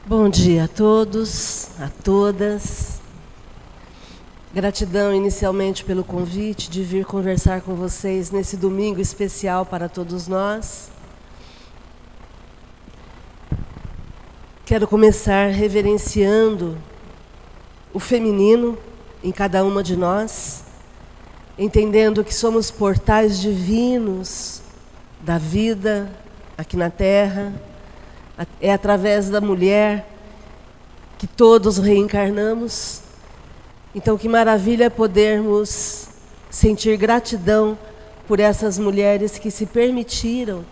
Bom dia a todos, a todas. Gratidão inicialmente pelo convite de vir conversar com vocês nesse domingo especial para todos nós. Quero começar reverenciando o feminino em cada uma de nós, entendendo que somos portais divinos da vida aqui na Terra. É através da mulher que todos reencarnamos. Então, que maravilha podermos sentir gratidão por essas mulheres que se permitiram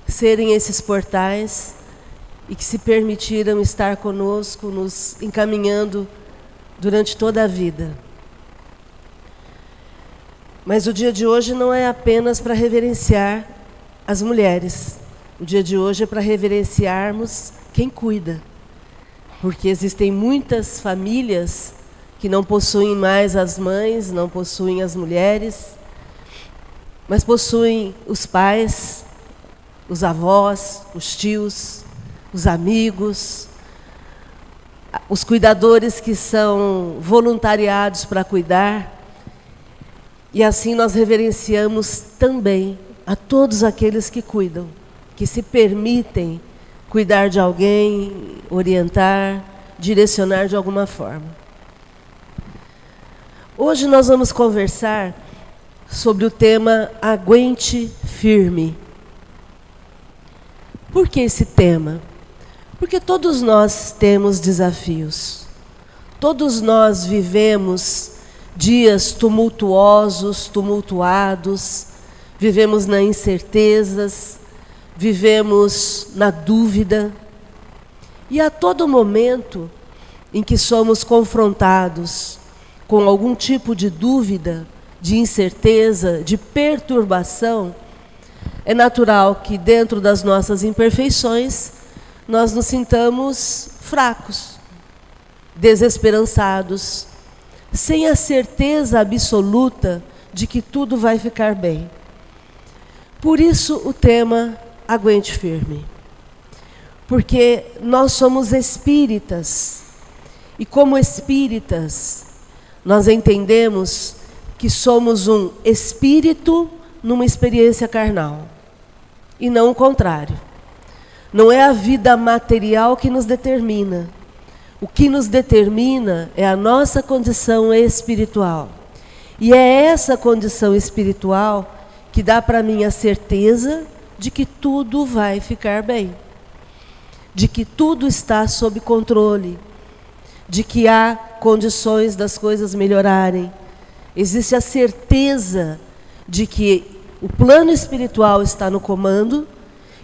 serem esses portais e que se permitiram estar conosco, nos encaminhando durante toda a vida. Mas o dia de hoje não é apenas para reverenciar as mulheres. O dia de hoje é para reverenciarmos quem cuida. Porque existem muitas famílias que não possuem mais as mães, não possuem as mulheres, mas possuem os pais, os avós, os tios, os amigos, os cuidadores que são voluntariados para cuidar. E assim nós reverenciamos também a todos aqueles que cuidam, que se permitem cuidar de alguém, orientar, direcionar de alguma forma. Hoje nós vamos conversar sobre o tema Aguente Firme. Por que esse tema? Porque todos nós temos desafios. Todos nós vivemos dias tumultuosos, tumultuados, vivemos nas incertezas, vivemos na dúvida. E a todo momento em que somos confrontados com algum tipo de dúvida, de incerteza, de perturbação, é natural que dentro das nossas imperfeições nós nos sintamos fracos, desesperançados, sem a certeza absoluta de que tudo vai ficar bem. Por isso o tema Aguente Firme. Porque nós somos espíritas. E como espíritas, nós entendemos que somos um espírito numa experiência carnal. E não o contrário. Não é a vida material que nos determina. O que nos determina é a nossa condição espiritual. E é essa condição espiritual que dá para mim a certeza de que tudo vai ficar bem. De que tudo está sob controle. De que há condições das coisas melhorarem. Existe a certeza de que o plano espiritual está no comando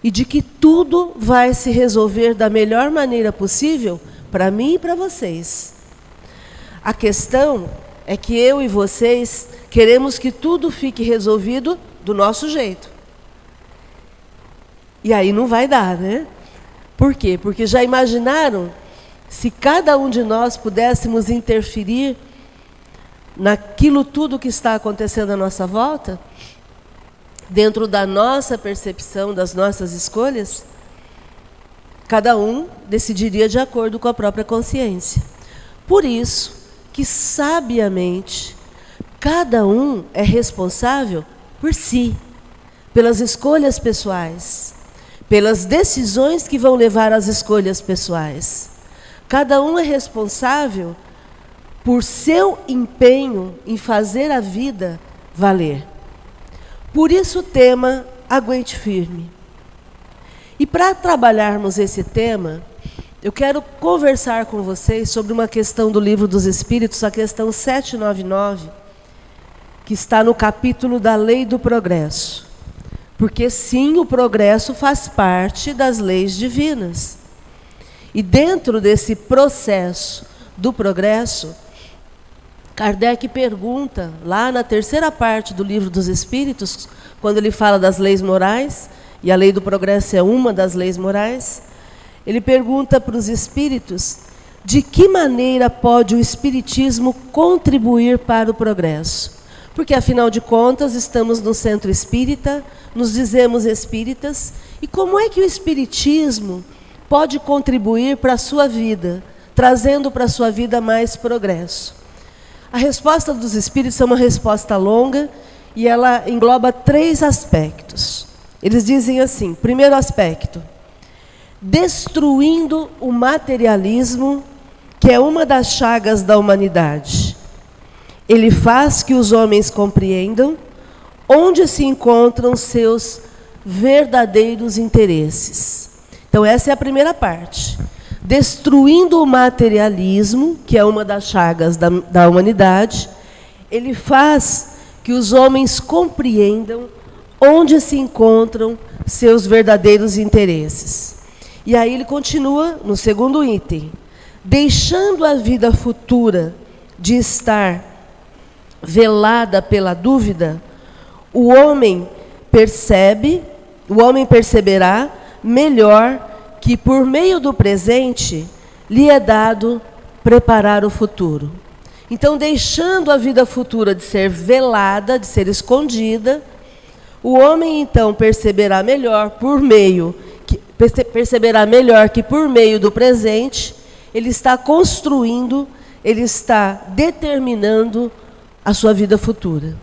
e de que tudo vai se resolver da melhor maneira possível para mim e para vocês. A questão é que eu e vocês queremos que tudo fique resolvido do nosso jeito. E aí não vai dar, né? Por quê? Porque já imaginaram se cada um de nós pudéssemos interferir naquilo tudo que está acontecendo à nossa volta, dentro da nossa percepção, das nossas escolhas, cada um decidiria de acordo com a própria consciência. Por isso que, sabiamente, cada um é responsável por si, pelas escolhas pessoais, pelas decisões que vão levar às escolhas pessoais. Cada um é responsável por seu empenho em fazer a vida valer. Por isso o tema Aguente Firme. E para trabalharmos esse tema, eu quero conversar com vocês sobre uma questão do Livro dos Espíritos, a questão 799, que está no capítulo da Lei do Progresso. Porque sim, o progresso faz parte das leis divinas. E dentro desse processo do progresso, Kardec pergunta, lá na terceira parte do Livro dos Espíritos, quando ele fala das leis morais, e a lei do progresso é uma das leis morais, ele pergunta para os espíritos de que maneira pode o Espiritismo contribuir para o progresso? Porque, afinal de contas, estamos no centro espírita, nos dizemos espíritas, e como é que o Espiritismo pode contribuir para a sua vida, trazendo para a sua vida mais progresso? A resposta dos Espíritos é uma resposta longa e ela engloba 3 aspectos. Eles dizem assim: primeiro aspecto, destruindo o materialismo, que é uma das chagas da humanidade. Ele faz que os homens compreendam onde se encontram seus verdadeiros interesses. Então, essa é a primeira parte. Destruindo o materialismo, que é uma das chagas da humanidade, ele faz que os homens compreendam onde se encontram seus verdadeiros interesses. E aí ele continua no segundo item. Deixando a vida futura de estar velada pela dúvida, o homem perceberá melhor que por meio do presente lhe é dado preparar o futuro. Então, deixando a vida futura de ser velada, de ser escondida, o homem então perceberá melhor que por meio do presente ele está construindo, ele está determinando a sua vida futura.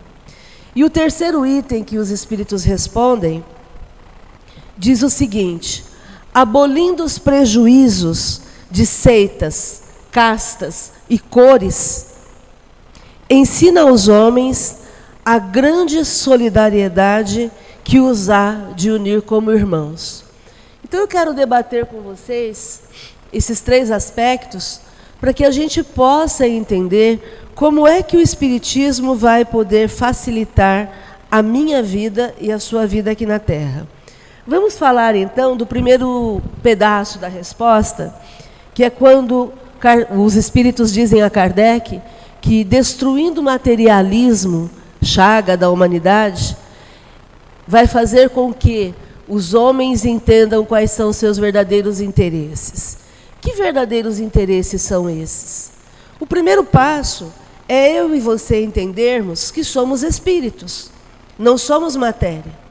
E o terceiro item que os Espíritos respondem diz o seguinte: abolindo os prejuízos de seitas, castas e cores, ensina aos homens a grande solidariedade que os há de unir como irmãos. Então eu quero debater com vocês esses 3 aspectos para que a gente possa entender como é que o Espiritismo vai poder facilitar a minha vida e a sua vida aqui na Terra. Vamos falar então do primeiro pedaço da resposta, que é quando os Espíritos dizem a Kardec que destruindo o materialismo, chaga da humanidade, vai fazer com que os homens entendam quais são seus verdadeiros interesses. Que verdadeiros interesses são esses? O primeiro passo é eu e você entendermos que somos espíritos, não somos matéria.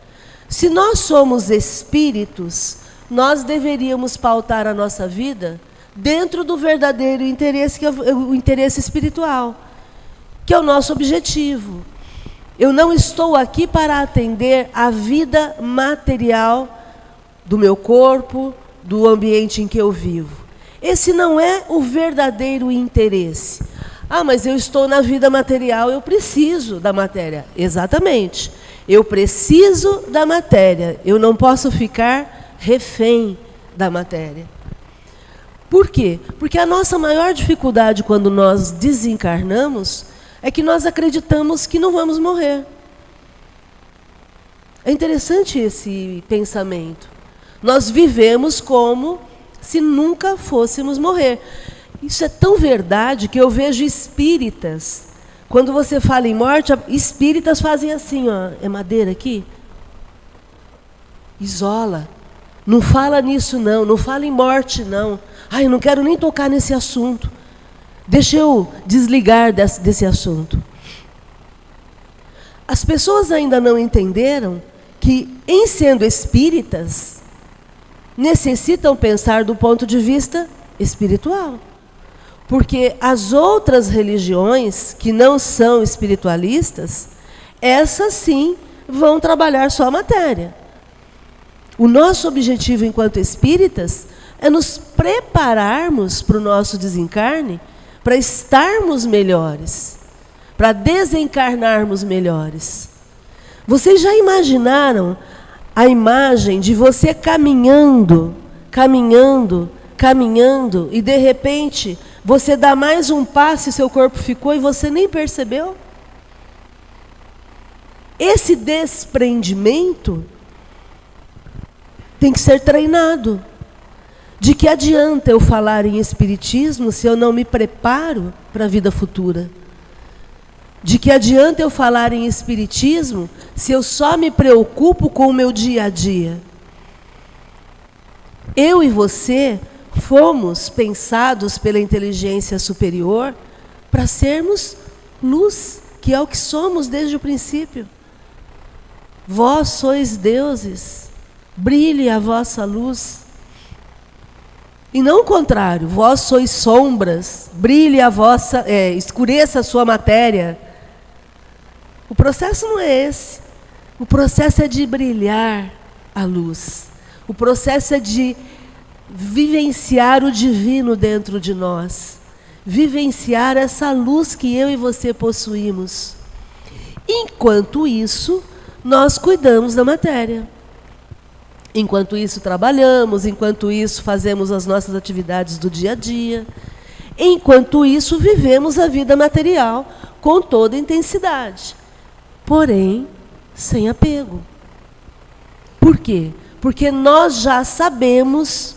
Se nós somos espíritos, nós deveríamos pautar a nossa vida dentro do verdadeiro interesse, que é o interesse espiritual, que é o nosso objetivo. Eu não estou aqui para atender a vida material do meu corpo, do ambiente em que eu vivo. Esse não é o verdadeiro interesse. Ah, mas eu estou na vida material, eu preciso da matéria. Exatamente. Eu preciso da matéria. Eu não posso ficar refém da matéria. Por quê? Porque a nossa maior dificuldade quando nós desencarnamos é que nós acreditamos que não vamos morrer. É interessante esse pensamento. Nós vivemos como se nunca fôssemos morrer. Isso é tão verdade que eu vejo espíritas, quando você fala em morte, espíritas fazem assim, ó, é madeira aqui? Isola. Não fala nisso não, não fala em morte não. Ai, eu não quero nem tocar nesse assunto. Deixa eu desligar desse assunto. As pessoas ainda não entenderam que, em sendo espíritas, necessitam pensar do ponto de vista espiritual. Porque as outras religiões, que não são espiritualistas, essas sim vão trabalhar só a matéria. O nosso objetivo enquanto espíritas é nos prepararmos para o nosso desencarne, para estarmos melhores, para desencarnarmos melhores. Vocês já imaginaram a imagem de você caminhando, e de repente você dá mais um passo e seu corpo ficou e você nem percebeu? Esse desprendimento tem que ser treinado. De que adianta eu falar em espiritismo se eu não me preparo para a vida futura? De que adianta eu falar em espiritismo se eu só me preocupo com o meu dia a dia? Eu e você fomos pensados pela inteligência superior para sermos luz, que é o que somos desde o princípio. Vós sois deuses, brilhe a vossa luz. E não o contrário, vós sois sombras, brilhe a vossa, escureça a sua matéria. O processo não é esse. O processo é de brilhar a luz. O processo é de vivenciar o divino dentro de nós. Vivenciar essa luz que eu e você possuímos. Enquanto isso, nós cuidamos da matéria. Enquanto isso, trabalhamos. Enquanto isso, fazemos as nossas atividades do dia a dia. Enquanto isso, vivemos a vida material com toda intensidade. Porém, sem apego. Por quê? Porque nós já sabemos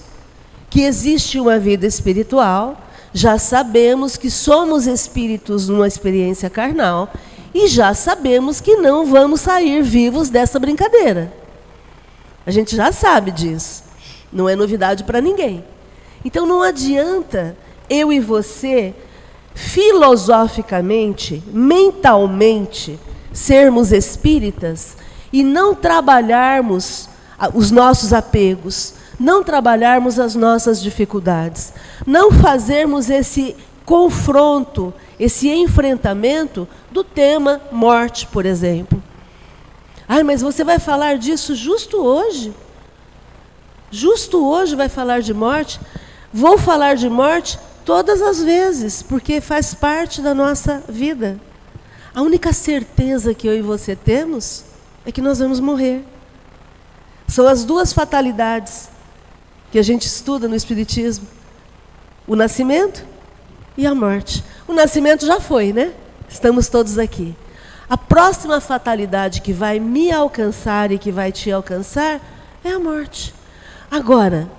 que existe uma vida espiritual, já sabemos que somos espíritos numa experiência carnal e já sabemos que não vamos sair vivos dessa brincadeira. A gente já sabe disso. Não é novidade para ninguém. Então não adianta eu e você, filosoficamente, mentalmente, sermos espíritas e não trabalharmos os nossos apegos, não trabalharmos as nossas dificuldades, não fazermos esse confronto, esse enfrentamento do tema morte, por exemplo. Ai, mas você vai falar disso justo hoje? Justo hoje vai falar de morte? Vou falar de morte todas as vezes, porque faz parte da nossa vida. A única certeza que eu e você temos é que nós vamos morrer. São as duas fatalidades que a gente estuda no Espiritismo. O nascimento e a morte. O nascimento já foi, né? Estamos todos aqui. A próxima fatalidade que vai me alcançar e que vai te alcançar é a morte. Agora,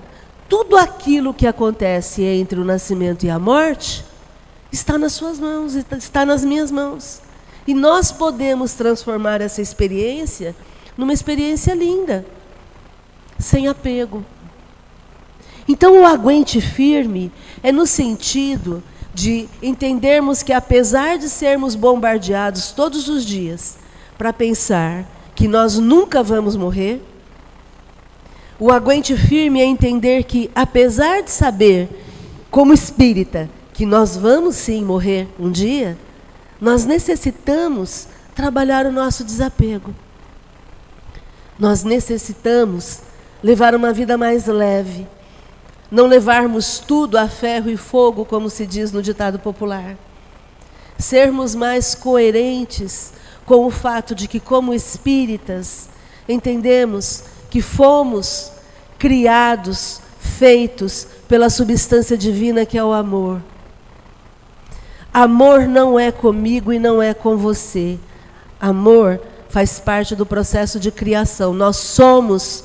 tudo aquilo que acontece entre o nascimento e a morte está nas suas mãos, está nas minhas mãos. E nós podemos transformar essa experiência numa experiência linda, sem apego. Então, o aguente firme é no sentido de entendermos que, apesar de sermos bombardeados todos os dias para pensar que nós nunca vamos morrer, o aguente firme é entender que, apesar de saber, como espírita, que nós vamos sim morrer um dia, nós necessitamos trabalhar o nosso desapego. Nós necessitamos levar uma vida mais leve. Não levarmos tudo a ferro e fogo, como se diz no ditado popular. Sermos mais coerentes com o fato de que, como espíritas, entendemos que fomos criados, feitos pela substância divina que é o amor. Amor não é comigo e não é com você. Amor faz parte do processo de criação. Nós somos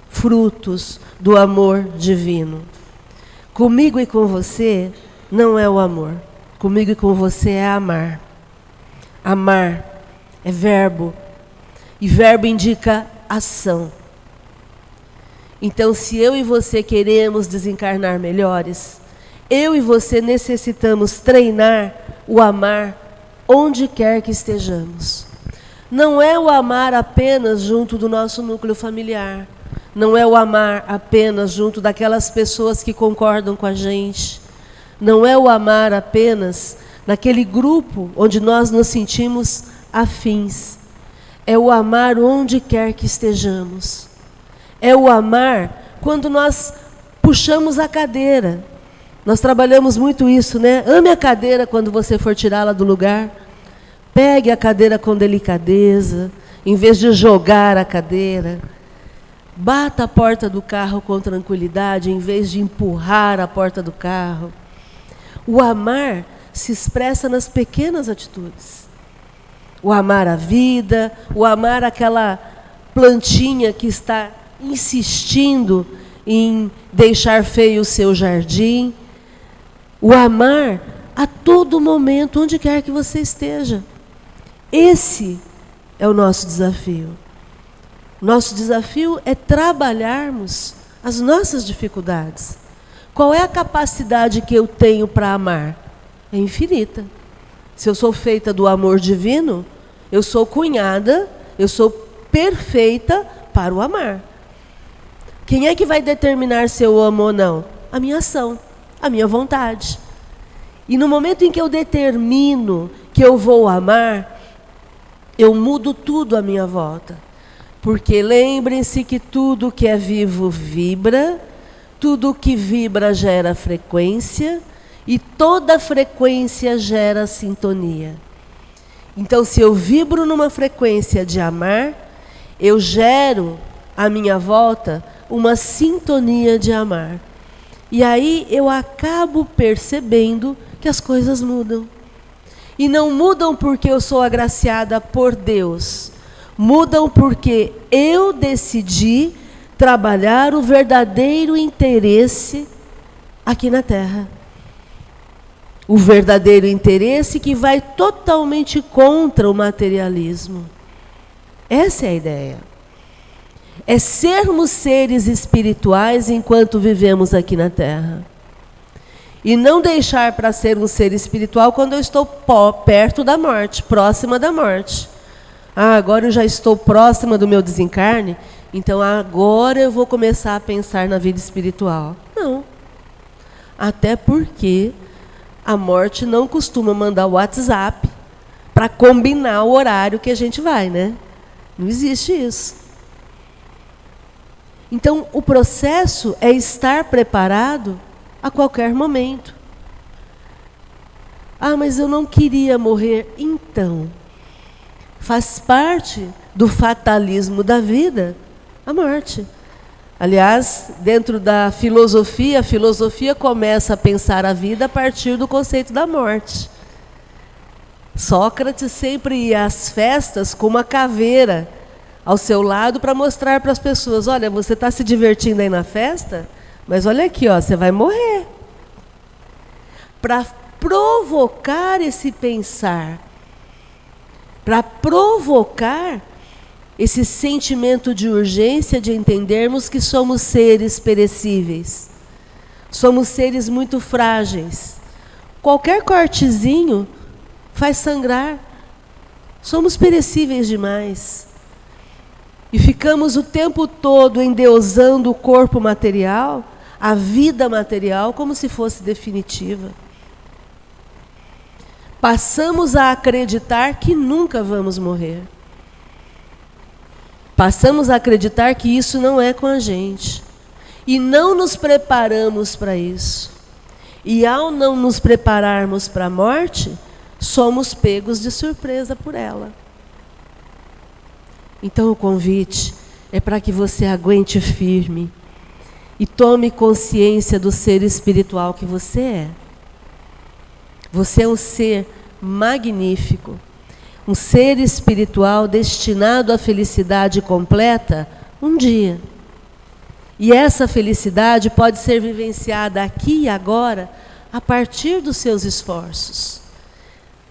frutos do amor divino. Comigo e com você não é o amor. Comigo e com você é amar. Amar é verbo. E verbo indica ação. Então, se eu e você queremos desencarnar melhores, eu e você necessitamos treinar o amar onde quer que estejamos. Não é o amar apenas junto do nosso núcleo familiar. Não é o amar apenas junto daquelas pessoas que concordam com a gente. Não é o amar apenas naquele grupo onde nós nos sentimos afins. É o amar onde quer que estejamos. É o amar quando nós puxamos a cadeira. Nós trabalhamos muito isso, né? Ame a cadeira quando você for tirá-la do lugar. Pegue a cadeira com delicadeza, em vez de jogar a cadeira. Bata a porta do carro com tranquilidade, em vez de empurrar a porta do carro. O amar se expressa nas pequenas atitudes. O amar a vida, o amar aquela plantinha que está insistindo em deixar feio o seu jardim. O amar a todo momento, onde quer que você esteja. Esse é o nosso desafio. Nosso desafio é trabalharmos as nossas dificuldades, Qual é a capacidade que eu tenho para amar? É infinita. Se eu sou feita do amor divino, eu sou cunhada, eu sou perfeita para o amar. Quem é que vai determinar se eu amo ou não? A minha ação, a minha vontade. E no momento em que eu determino que eu vou amar, eu mudo tudo à minha volta. Porque lembrem-se que tudo que é vivo vibra, tudo que vibra gera frequência, e toda frequência gera sintonia. Então, se eu vibro numa frequência de amar, eu gero à minha volta uma sintonia de amar. E aí eu acabo percebendo que as coisas mudam. E não mudam porque eu sou agraciada por Deus. Mudam porque eu decidi trabalhar o verdadeiro interesse aqui na Terra. O verdadeiro interesse que vai totalmente contra o materialismo. Essa é a ideia. É sermos seres espirituais enquanto vivemos aqui na Terra. E não deixar para ser um ser espiritual quando eu estou perto da morte, próxima da morte. Ah, agora eu já estou próxima do meu desencarne, então agora eu vou começar a pensar na vida espiritual. Não. Até porque a morte não costuma mandar o WhatsApp para combinar o horário que a gente vai, né? Não existe isso. Então, o processo é estar preparado a qualquer momento. Ah, mas eu não queria morrer. Então, faz parte do fatalismo da vida a morte. Aliás, dentro da filosofia, a filosofia começa a pensar a vida a partir do conceito da morte. Sócrates sempre ia às festas com uma caveira ao seu lado para mostrar para as pessoas, olha, você está se divertindo aí na festa, mas olha aqui, ó, você vai morrer. Para provocar esse pensar, para provocar esse sentimento de urgência de entendermos que somos seres perecíveis. Somos seres muito frágeis. Qualquer cortezinho faz sangrar. Somos perecíveis demais. E ficamos o tempo todo endeusando o corpo material, a vida material, como se fosse definitiva. Passamos a acreditar que nunca vamos morrer. Passamos a acreditar que isso não é com a gente. E não nos preparamos para isso. E ao não nos prepararmos para a morte, somos pegos de surpresa por ela. Então o convite é para que você aguente firme e tome consciência do ser espiritual que você é. Você é um ser magnífico. Um ser espiritual destinado à felicidade completa um dia. E essa felicidade pode ser vivenciada aqui e agora a partir dos seus esforços,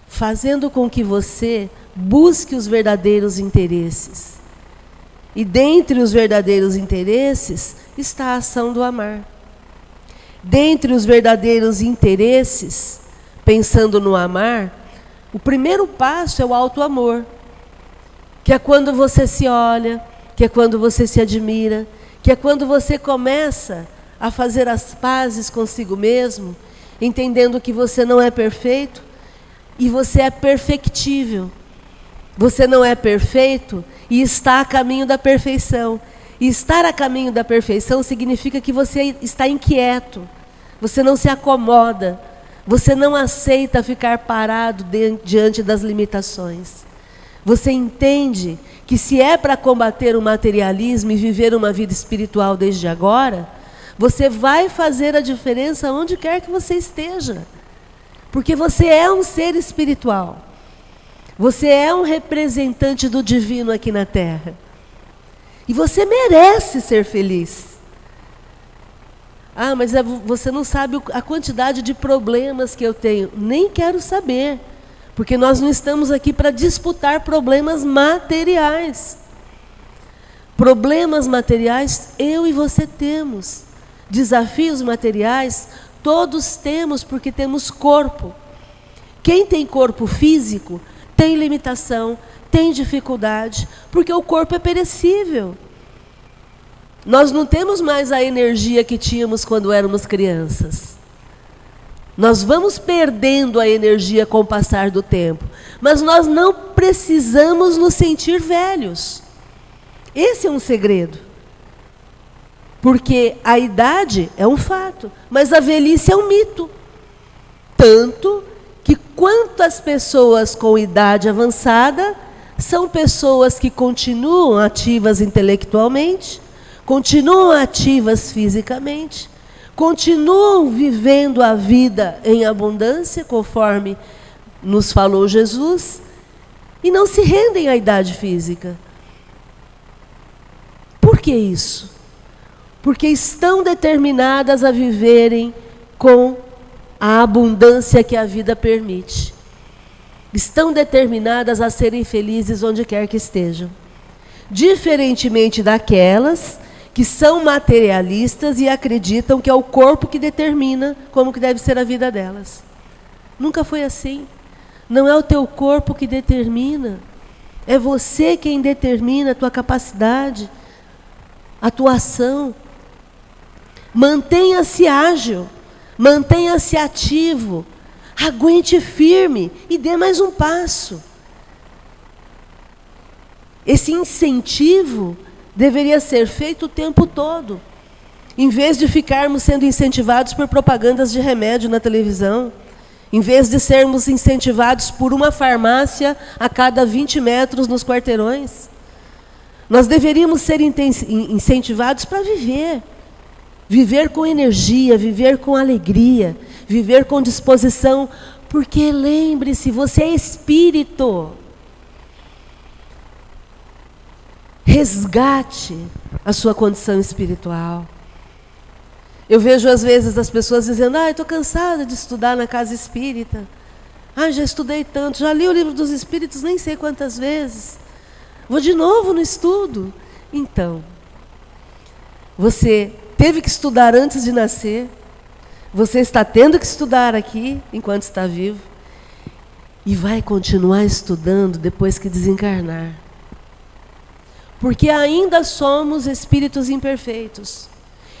fazendo com que você busque os verdadeiros interesses. E dentre os verdadeiros interesses está a ação do amar. Dentre os verdadeiros interesses, pensando no amar, o primeiro passo é o auto-amor, que é quando você se olha, que é quando você se admira, que é quando você começa a fazer as pazes consigo mesmo, entendendo que você não é perfeito e você é perfectível. Você não é perfeito e está a caminho da perfeição. E estar a caminho da perfeição significa que você está inquieto, você não se acomoda, você não aceita ficar parado diante das limitações. Você entende que se é para combater o materialismo e viver uma vida espiritual desde agora, você vai fazer a diferença onde quer que você esteja. Porque você é um ser espiritual. Você é um representante do divino aqui na Terra. E você merece ser feliz. Ah, mas você não sabe a quantidade de problemas que eu tenho. Nem quero saber. Porque nós não estamos aqui para disputar problemas materiais. Problemas materiais eu e você temos. Desafios materiais, todos temos, porque temos corpo. Quem tem corpo físico tem limitação, tem dificuldade, porque o corpo é perecível. Nós não temos mais a energia que tínhamos quando éramos crianças. Nós vamos perdendo a energia com o passar do tempo, mas nós não precisamos nos sentir velhos. Esse é um segredo. Porque a idade é um fato, mas a velhice é um mito. Tanto que quantas pessoas com idade avançada são pessoas que continuam ativas intelectualmente, continuam ativas fisicamente, continuam vivendo a vida em abundância, conforme nos falou Jesus, e não se rendem à idade física. Por que isso? Porque estão determinadas a viverem com a abundância que a vida permite. Estão determinadas a serem felizes onde quer que estejam. Diferentemente daquelas que são materialistas e acreditam que é o corpo que determina como que deve ser a vida delas. Nunca foi assim. Não é o teu corpo que determina. É você quem determina a tua capacidade, a tua ação. Mantenha-se ágil, mantenha-se ativo, aguente firme e dê mais um passo. Esse incentivo deveria ser feito o tempo todo, em vez de ficarmos sendo incentivados por propagandas de remédio na televisão, em vez de sermos incentivados por uma farmácia a cada 20 metros nos quarteirões. Nós deveríamos ser incentivados para viver. Viver com energia, viver com alegria, viver com disposição, porque lembre-se, você é espírito. Resgate a sua condição espiritual. Eu vejo às vezes as pessoas dizendo: estou cansada de estudar na casa espírita. Já estudei tanto, já li o livro dos espíritos nem sei quantas vezes. Vou de novo no estudo. Então, você teve que estudar antes de nascer, você está tendo que estudar aqui enquanto está vivo, e vai continuar estudando depois que desencarnar. Porque ainda somos espíritos imperfeitos.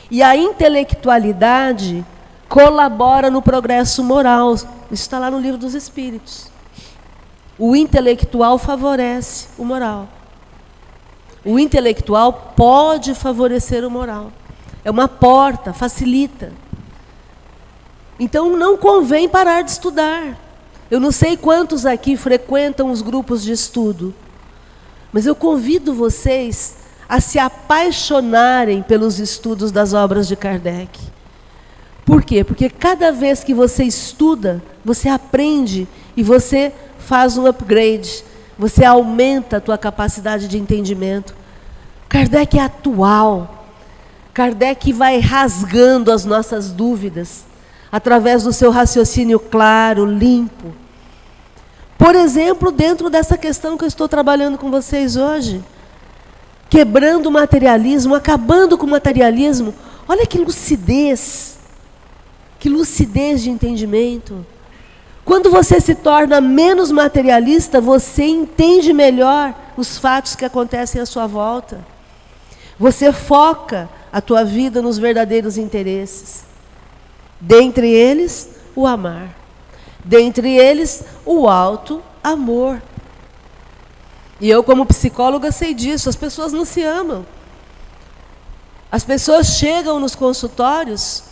E a intelectualidade colabora no progresso moral. Isso está lá no livro dos Espíritos. O intelectual favorece o moral. O intelectual pode favorecer o moral. É uma porta, facilita. Então não convém parar de estudar. Eu não sei quantos aqui frequentam os grupos de estudo, mas eu convido vocês a se apaixonarem pelos estudos das obras de Kardec. Por quê? Porque cada vez que você estuda, você aprende e você faz um upgrade, você aumenta a tua capacidade de entendimento. Kardec é atual. Kardec vai rasgando as nossas dúvidas através do seu raciocínio claro, limpo. Por exemplo, dentro dessa questão que eu estou trabalhando com vocês hoje, quebrando o materialismo, acabando com o materialismo. Olha que lucidez de entendimento. Quando você se torna menos materialista, você entende melhor os fatos que acontecem à sua volta. Você foca a tua vida nos verdadeiros interesses. Dentre eles, o amar. Dentre eles, o alto amor. E eu, como psicóloga, sei disso. As pessoas não se amam. As pessoas chegam nos consultórios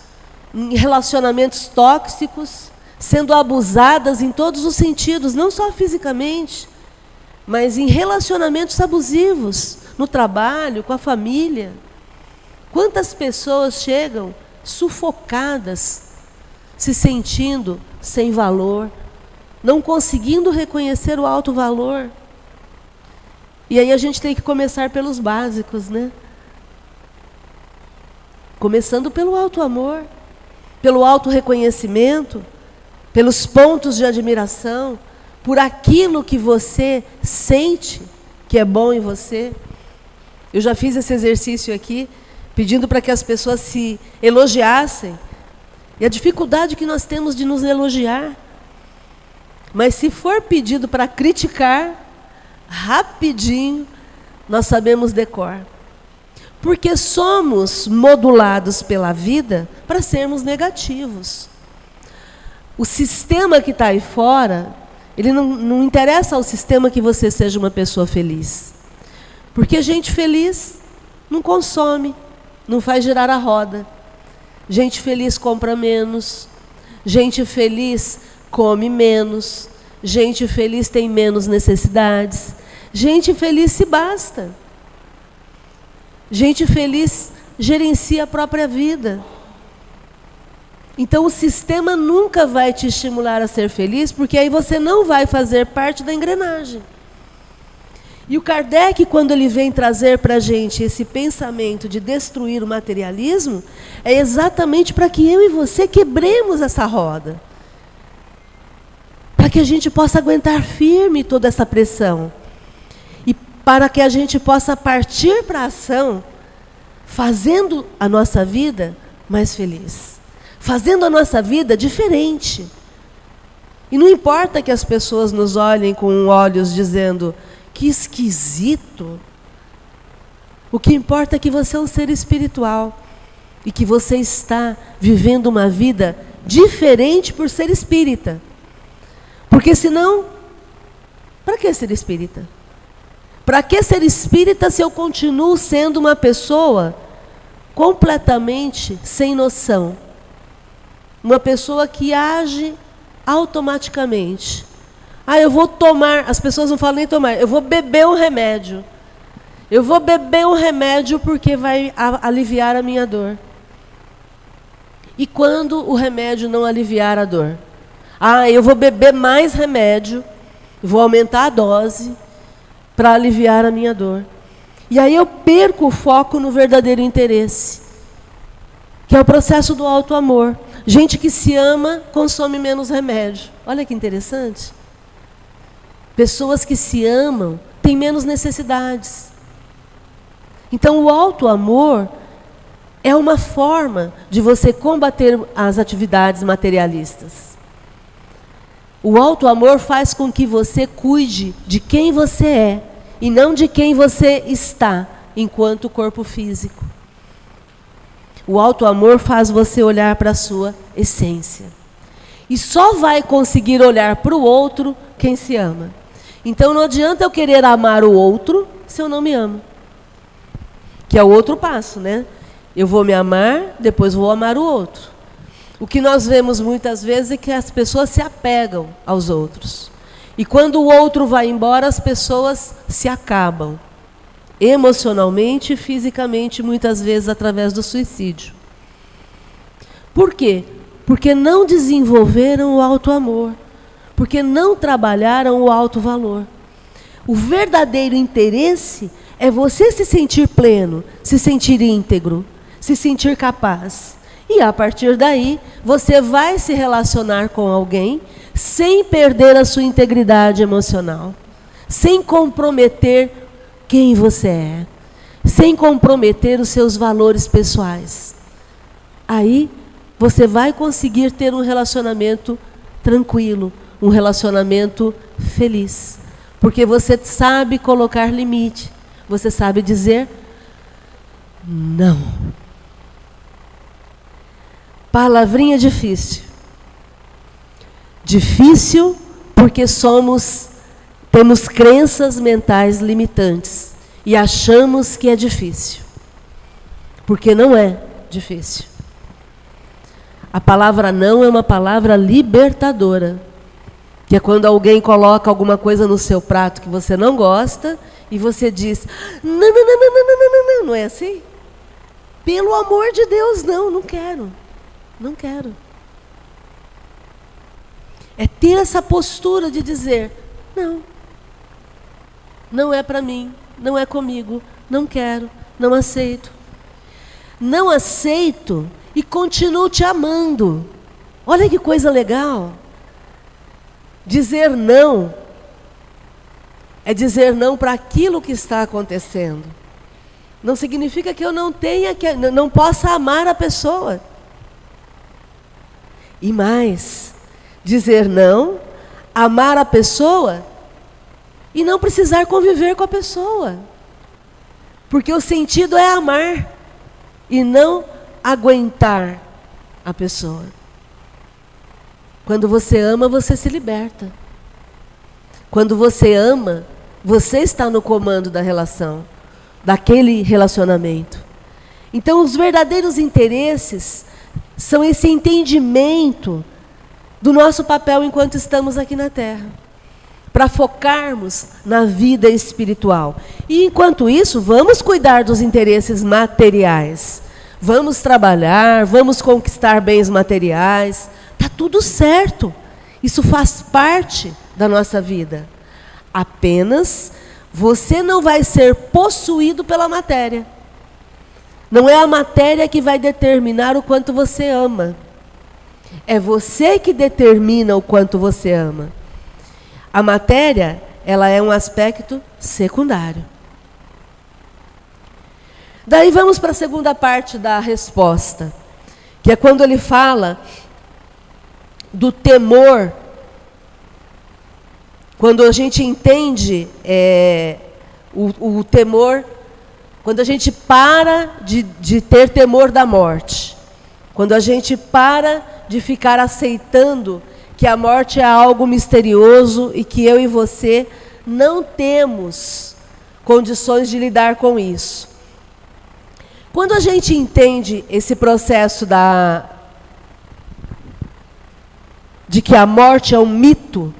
em relacionamentos tóxicos, sendo abusadas em todos os sentidos, não só fisicamente, mas em relacionamentos abusivos, no trabalho, com a família. Quantas pessoas chegam sufocadas, se sentindo sem valor, não conseguindo reconhecer o alto valor? E aí a gente tem que começar pelos básicos, né? Começando pelo alto amor, pelo alto reconhecimento, pelos pontos de admiração, por aquilo que você sente que é bom em você. Eu já fiz esse exercício aqui pedindo para que as pessoas se elogiassem. E a dificuldade que nós temos de nos elogiar. Mas se for pedido para criticar, rapidinho, nós sabemos decor. Porque somos modulados pela vida para sermos negativos. O sistema que está aí fora, ele não interessa ao sistema que você seja uma pessoa feliz. Porque gente feliz não consome, não faz girar a roda. Gente feliz compra menos. Gente feliz come menos. Gente feliz tem menos necessidades. Gente feliz se basta. Gente feliz gerencia a própria vida. Então o sistema nunca vai te estimular a ser feliz, porque aí você não vai fazer parte da engrenagem. E o Kardec, quando ele vem trazer para a gente esse pensamento de destruir o materialismo, é exatamente para que eu e você quebremos essa roda. Para que a gente possa aguentar firme toda essa pressão. E para que a gente possa partir para a ação, fazendo a nossa vida mais feliz. Fazendo a nossa vida diferente. E não importa que as pessoas nos olhem com olhos dizendo: que esquisito. O que importa é que você é um ser espiritual e que você está vivendo uma vida diferente por ser espírita. Porque senão, para que ser espírita? Para que ser espírita se eu continuo sendo uma pessoa completamente sem noção? Uma pessoa que age automaticamente. Eu vou tomar, as pessoas não falam nem tomar, eu vou beber um remédio. Eu vou beber um remédio porque vai aliviar a minha dor. E quando o remédio não aliviar a dor? Eu vou beber mais remédio, vou aumentar a dose para aliviar a minha dor. E aí eu perco o foco no verdadeiro interesse, que é o processo do auto-amor. Gente que se ama consome menos remédio. Olha que interessante. Pessoas que se amam têm menos necessidades. Então, o auto-amor é uma forma de você combater as atividades materialistas. O auto-amor faz com que você cuide de quem você é e não de quem você está enquanto corpo físico. O auto-amor faz você olhar para a sua essência. E só vai conseguir olhar para o outro quem se ama. Então não adianta eu querer amar o outro se eu não me amo. Que é o outro passo, né? Eu vou me amar, depois vou amar o outro. O que nós vemos muitas vezes é que as pessoas se apegam aos outros. E quando o outro vai embora, as pessoas se acabam. Emocionalmente e fisicamente, muitas vezes através do suicídio. Por quê? Porque não desenvolveram o auto-amor. Porque não trabalharam o alto valor. O verdadeiro interesse é você se sentir pleno, se sentir íntegro, se sentir capaz. E a partir daí, você vai se relacionar com alguém sem perder a sua integridade emocional, sem comprometer quem você é, sem comprometer os seus valores pessoais. Aí, você vai conseguir ter um relacionamento tranquilo, um relacionamento feliz. Porque você sabe colocar limite. Você sabe dizer não. Palavrinha difícil. Difícil porque temos crenças mentais limitantes. E achamos que é difícil. Porque não é difícil. A palavra não é uma palavra libertadora. Que é quando alguém coloca alguma coisa no seu prato que você não gosta e você diz: não é assim? Pelo amor de Deus, não quero. Não quero. É ter essa postura de dizer: não é para mim, não é comigo, não quero, não aceito. Não aceito e continuo te amando. Olha que coisa legal. Dizer não é dizer não para aquilo que está acontecendo. não significa que eu não tenha, não possa amar a pessoa. E mais, dizer não, amar a pessoa e não precisar conviver com a pessoa. Porque o sentido é amar e não aguentar a pessoa. Quando você ama, você se liberta. Quando você ama, você está no comando da relação, daquele relacionamento. Então, os verdadeiros interesses são esse entendimento do nosso papel enquanto estamos aqui na Terra, para focarmos na vida espiritual. E, enquanto isso, vamos cuidar dos interesses materiais. Vamos trabalhar, vamos conquistar bens materiais. Está tudo certo. Isso faz parte da nossa vida. Apenas você não vai ser possuído pela matéria. Não é a matéria que vai determinar o quanto você ama. É você que determina o quanto você ama. A matéria, ela é um aspecto secundário. Daí vamos para a segunda parte da resposta, que é quando ele fala do temor. Quando a gente entende o temor, quando a gente para de ter temor da morte, quando a gente para de ficar aceitando que a morte é algo misterioso e que eu e você não temos condições de lidar com isso. Quando a gente entende esse processo de que a morte é um mito,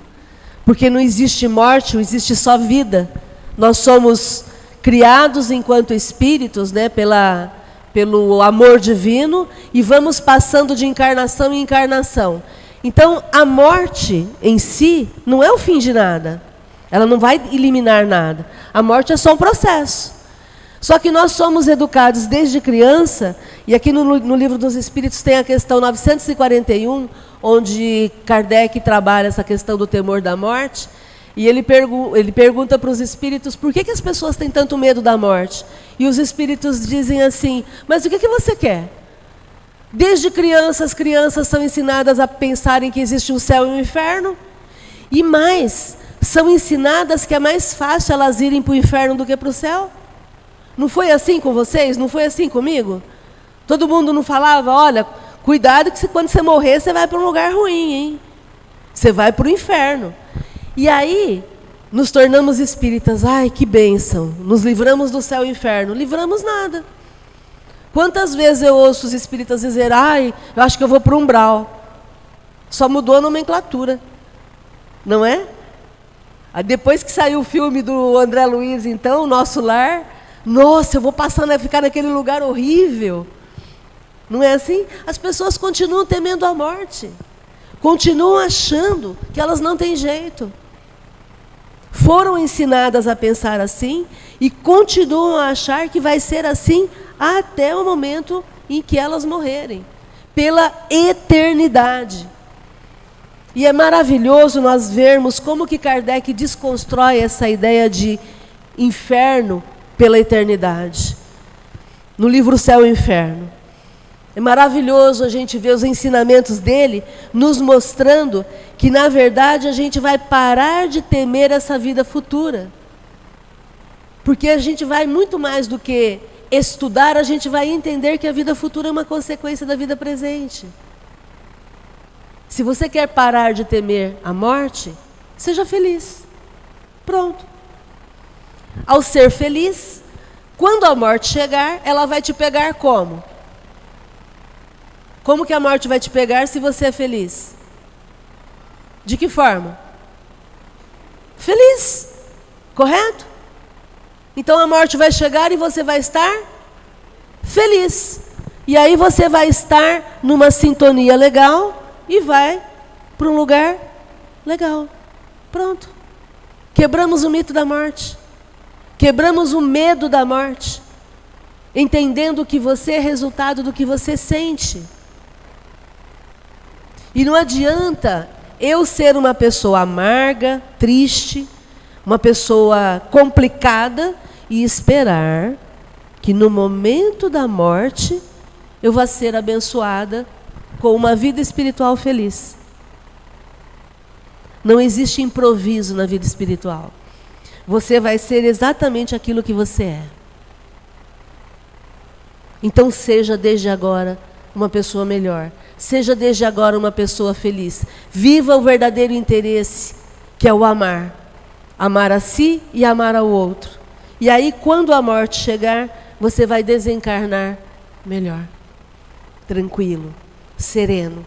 porque não existe morte, existe só vida. Nós somos criados enquanto espíritos, né, pelo amor divino, e vamos passando de encarnação em encarnação. Então, a morte em si não é o fim de nada. Ela não vai eliminar nada. A morte é só um processo. Só que nós somos educados desde criança, e aqui no Livro dos Espíritos tem a questão 941, onde Kardec trabalha essa questão do temor da morte, e ele pergunta para os espíritos por que as pessoas têm tanto medo da morte. E os espíritos dizem assim, mas o que você quer? Desde criança, as crianças são ensinadas a pensarem que existe um céu e um inferno, e mais, são ensinadas que é mais fácil elas irem para o inferno do que para o céu. Não foi assim com vocês? Não foi assim comigo? Todo mundo não falava, olha, cuidado que quando você morrer, você vai para um lugar ruim, hein? Você vai para o inferno. E aí, nos tornamos espíritas. Ai, que bênção. Nos livramos do céu e inferno. Livramos nada. Quantas vezes eu ouço os espíritas dizer, ai, eu acho que eu vou para o umbral. Só mudou a nomenclatura. Não é? Aí depois que saiu o filme do André Luiz, então, o Nosso Lar, nossa, eu vou passar a ficar naquele lugar horrível. Não é assim? As pessoas continuam temendo a morte. Continuam achando que elas não têm jeito. Foram ensinadas a pensar assim e continuam a achar que vai ser assim até o momento em que elas morrerem. Pela eternidade. E é maravilhoso nós vermos como que Kardec desconstrói essa ideia de inferno pela eternidade. No livro Céu e Inferno. É maravilhoso a gente ver os ensinamentos dele nos mostrando que, na verdade, a gente vai parar de temer essa vida futura. Porque a gente vai muito mais do que estudar, a gente vai entender que a vida futura é uma consequência da vida presente. Se você quer parar de temer a morte, seja feliz. Pronto. Ao ser feliz, quando a morte chegar, ela vai te pegar como? Como que a morte vai te pegar se você é feliz? De que forma? Feliz. Correto? Então a morte vai chegar e você vai estar feliz. E aí você vai estar numa sintonia legal e vai para um lugar legal. Pronto. Quebramos o mito da morte. Quebramos o medo da morte. Entendendo que você é resultado do que você sente. E não adianta eu ser uma pessoa amarga, triste, uma pessoa complicada e esperar que no momento da morte eu vou ser abençoada com uma vida espiritual feliz. Não existe improviso na vida espiritual. Você vai ser exatamente aquilo que você é. Então seja desde agora uma pessoa melhor. Seja desde agora uma pessoa feliz. Viva o verdadeiro interesse, que é o amar. Amar a si e amar ao outro. E aí, quando a morte chegar, você vai desencarnar melhor. Tranquilo, sereno.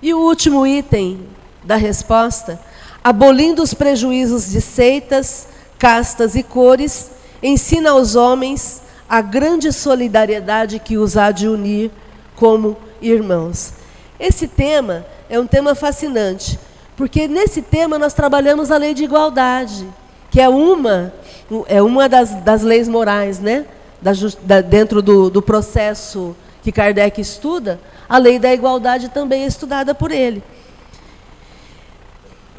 E o último item da resposta: abolindo os prejuízos de seitas, castas e cores, ensina aos homens a grande solidariedade que os há de unir como irmãos. Esse tema é um tema fascinante, porque nesse tema nós trabalhamos a lei de igualdade, que é uma das leis morais, né? Dentro do processo que Kardec estuda, a lei da igualdade também é estudada por ele.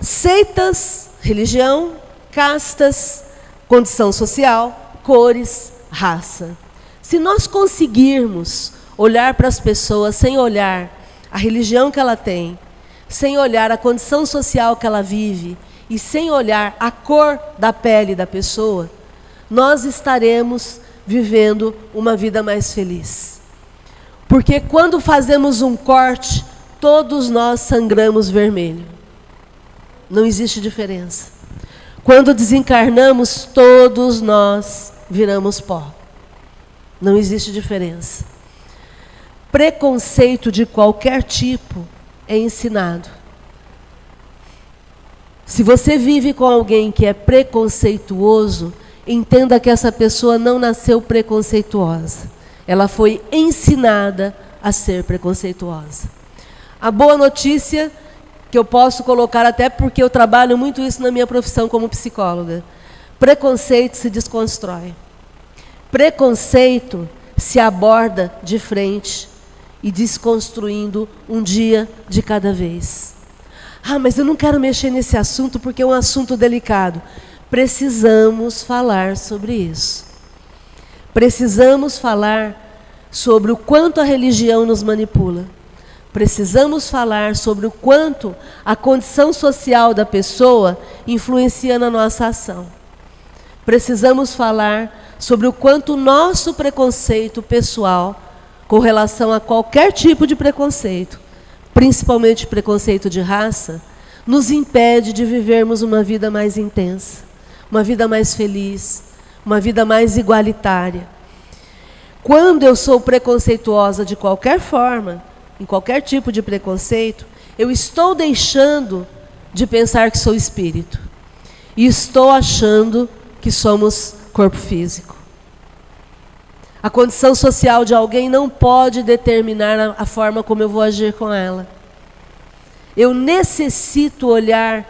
Seitas, religião, castas, condição social, cores, raça. Se nós conseguirmos olhar para as pessoas sem olhar a religião que ela tem, sem olhar a condição social que ela vive e sem olhar a cor da pele da pessoa, nós estaremos vivendo uma vida mais feliz. Porque quando fazemos um corte, todos nós sangramos vermelho. Não existe diferença. Quando desencarnamos, todos nós viramos pó. Não existe diferença. Preconceito de qualquer tipo é ensinado. Se você vive com alguém que é preconceituoso, entenda que essa pessoa não nasceu preconceituosa. Ela foi ensinada a ser preconceituosa. A boa notícia, que eu posso colocar até porque eu trabalho muito isso na minha profissão como psicóloga: preconceito se desconstrói. Preconceito se aborda de frente e desconstruindo um dia de cada vez. Ah, mas eu não quero mexer nesse assunto porque é um assunto delicado. Precisamos falar sobre isso. Precisamos falar sobre o quanto a religião nos manipula. Precisamos falar sobre o quanto a condição social da pessoa influencia na nossa ação. Precisamos falar sobre o quanto o nosso preconceito pessoal, com relação a qualquer tipo de preconceito, principalmente preconceito de raça, nos impede de vivermos uma vida mais intensa, uma vida mais feliz, uma vida mais igualitária. Quando eu sou preconceituosa de qualquer forma, em qualquer tipo de preconceito, eu estou deixando de pensar que sou espírito. E estou achando que somos corpo físico. A condição social de alguém não pode determinar a forma como eu vou agir com ela. Eu necessito olhar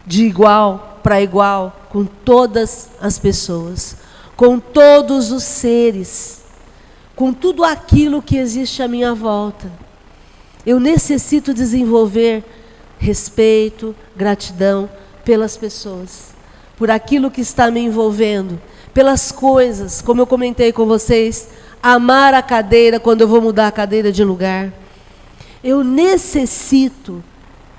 de igual para igual com todas as pessoas, com todos os seres, com tudo aquilo que existe à minha volta. Eu necessito desenvolver respeito, gratidão pelas pessoas, por aquilo que está me envolvendo, pelas coisas, como eu comentei com vocês, amar a cadeira quando eu vou mudar a cadeira de lugar. Eu necessito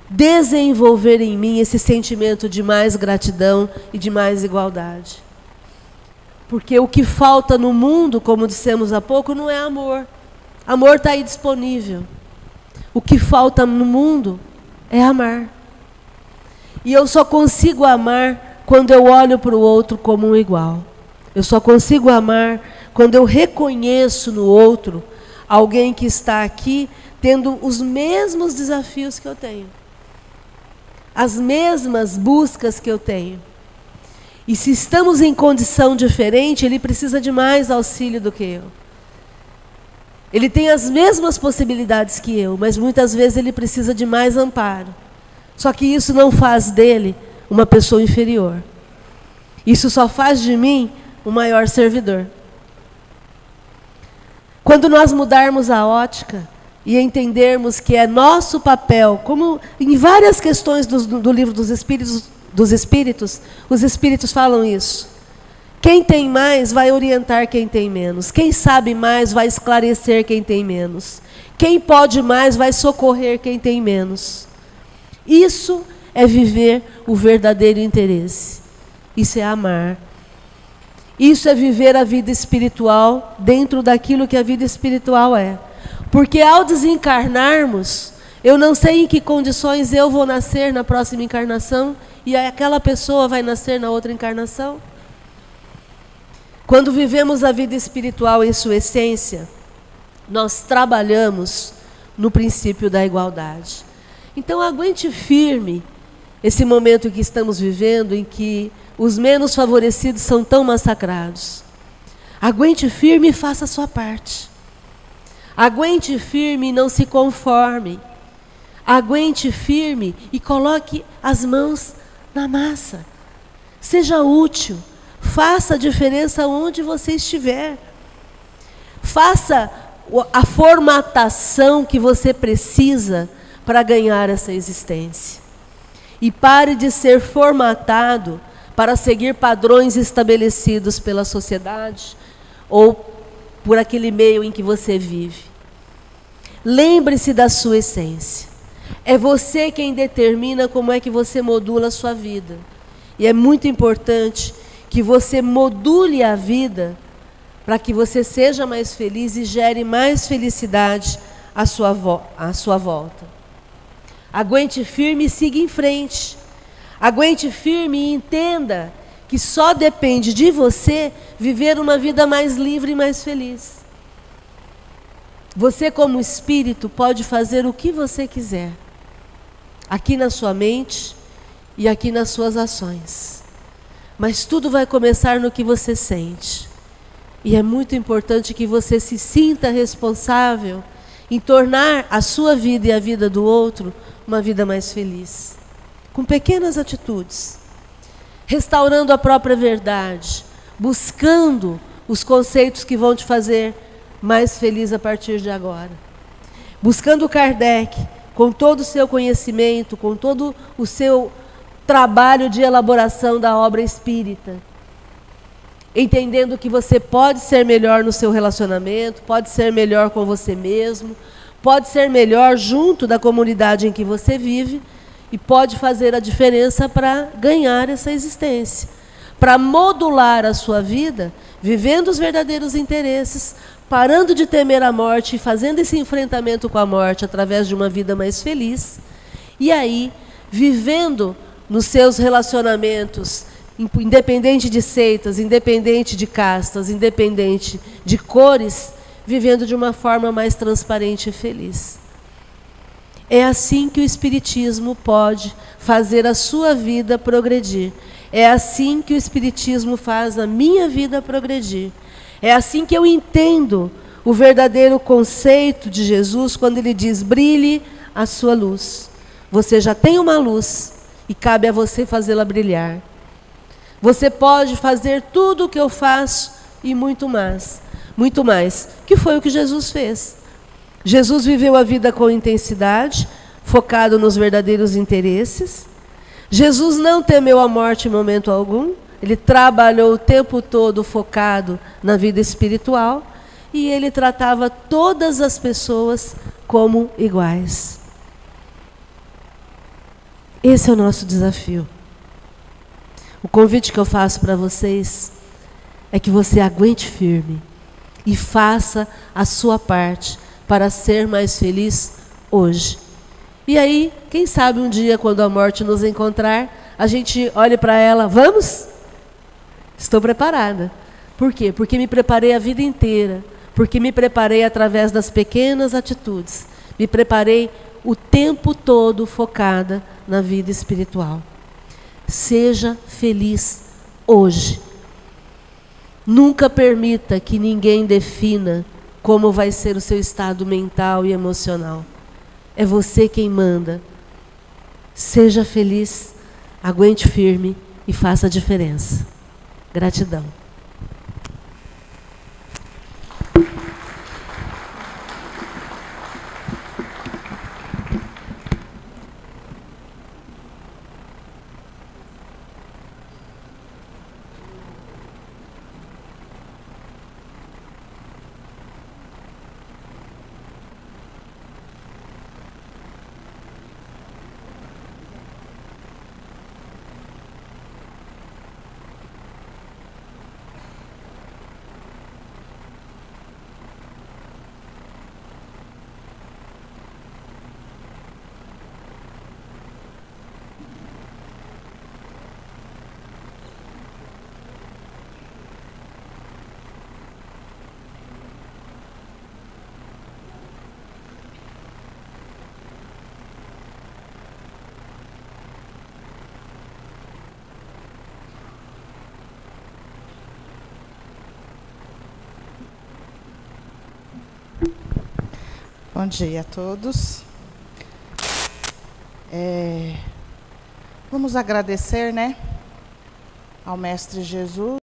desenvolver em mim esse sentimento de mais gratidão e de mais igualdade. Porque o que falta no mundo, como dissemos há pouco, não é amor. Amor está aí disponível. O que falta no mundo é amar. E eu só consigo amar quando eu olho para o outro como um igual. Eu só consigo amar quando eu reconheço no outro alguém que está aqui tendo os mesmos desafios que eu tenho. As mesmas buscas que eu tenho. E se estamos em condição diferente, ele precisa de mais auxílio do que eu. Ele tem as mesmas possibilidades que eu, mas muitas vezes ele precisa de mais amparo. Só que isso não faz dele uma pessoa inferior. Isso só faz de mim um maior servidor. Quando nós mudarmos a ótica e entendermos que é nosso papel, como em várias questões do livro dos Espíritos, os Espíritos falam isso, Quem tem mais vai orientar quem tem menos. Quem sabe mais vai esclarecer quem tem menos. Quem pode mais vai socorrer quem tem menos. Isso é viver o verdadeiro interesse. Isso é amar. Isso é viver a vida espiritual dentro daquilo que a vida espiritual é. Porque ao desencarnarmos, eu não sei em que condições eu vou nascer na próxima encarnação e aquela pessoa vai nascer na outra encarnação. Quando vivemos a vida espiritual em sua essência, nós trabalhamos no princípio da igualdade. Então aguente firme esse momento que estamos vivendo, em que os menos favorecidos são tão massacrados. Aguente firme e faça a sua parte. Aguente firme e não se conforme. Aguente firme e coloque as mãos na massa. Seja útil. Faça a diferença onde você estiver. Faça a formatação que você precisa para ganhar essa existência. E pare de ser formatado para seguir padrões estabelecidos pela sociedade ou por aquele meio em que você vive. Lembre-se da sua essência. É você quem determina como é que você modula a sua vida. E é muito importante que você module a vida para que você seja mais feliz e gere mais felicidade à sua volta. Aguente firme e siga em frente. Aguente firme e entenda que só depende de você viver uma vida mais livre e mais feliz. Você, como espírito, pode fazer o que você quiser, aqui na sua mente e aqui nas suas ações. Mas tudo vai começar no que você sente. E é muito importante que você se sinta responsável em tornar a sua vida e a vida do outro uma vida mais feliz. Com pequenas atitudes. Restaurando a própria verdade. Buscando os conceitos que vão te fazer mais feliz a partir de agora. Buscando Kardec, com todo o seu conhecimento, com todo o seu trabalho de elaboração da obra espírita. Entendendo que você pode ser melhor no seu relacionamento, pode ser melhor com você mesmo, pode ser melhor junto da comunidade em que você vive e pode fazer a diferença para ganhar essa existência, para modular a sua vida, vivendo os verdadeiros interesses, parando de temer a morte e fazendo esse enfrentamento com a morte através de uma vida mais feliz, e aí vivendo nos seus relacionamentos, independente de seitas, independente de castas, independente de cores, vivendo de uma forma mais transparente e feliz. É assim que o Espiritismo pode fazer a sua vida progredir. É assim que o Espiritismo faz a minha vida progredir. É assim que eu entendo o verdadeiro conceito de Jesus quando ele diz: brilhe a sua luz. Você já tem uma luz e cabe a você fazê-la brilhar. Você pode fazer tudo o que eu faço e muito mais. Muito mais, que foi o que Jesus fez. Jesus viveu a vida com intensidade, focado nos verdadeiros interesses. Jesus não temeu a morte em momento algum. Ele trabalhou o tempo todo focado na vida espiritual e ele tratava todas as pessoas como iguais. Esse é o nosso desafio. O convite que eu faço para vocês é que você aguente firme e faça a sua parte para ser mais feliz hoje. E aí, quem sabe um dia, quando a morte nos encontrar, a gente olhe para ela: vamos? Estou preparada. Por quê? Porque me preparei a vida inteira. Porque me preparei através das pequenas atitudes. Me preparei o tempo todo focada na vida espiritual. Seja feliz hoje. Nunca permita que ninguém defina como vai ser o seu estado mental e emocional. É você quem manda. Seja feliz, aguente firme e faça a diferença. Gratidão. Bom dia a todos. Vamos agradecer, né, ao Mestre Jesus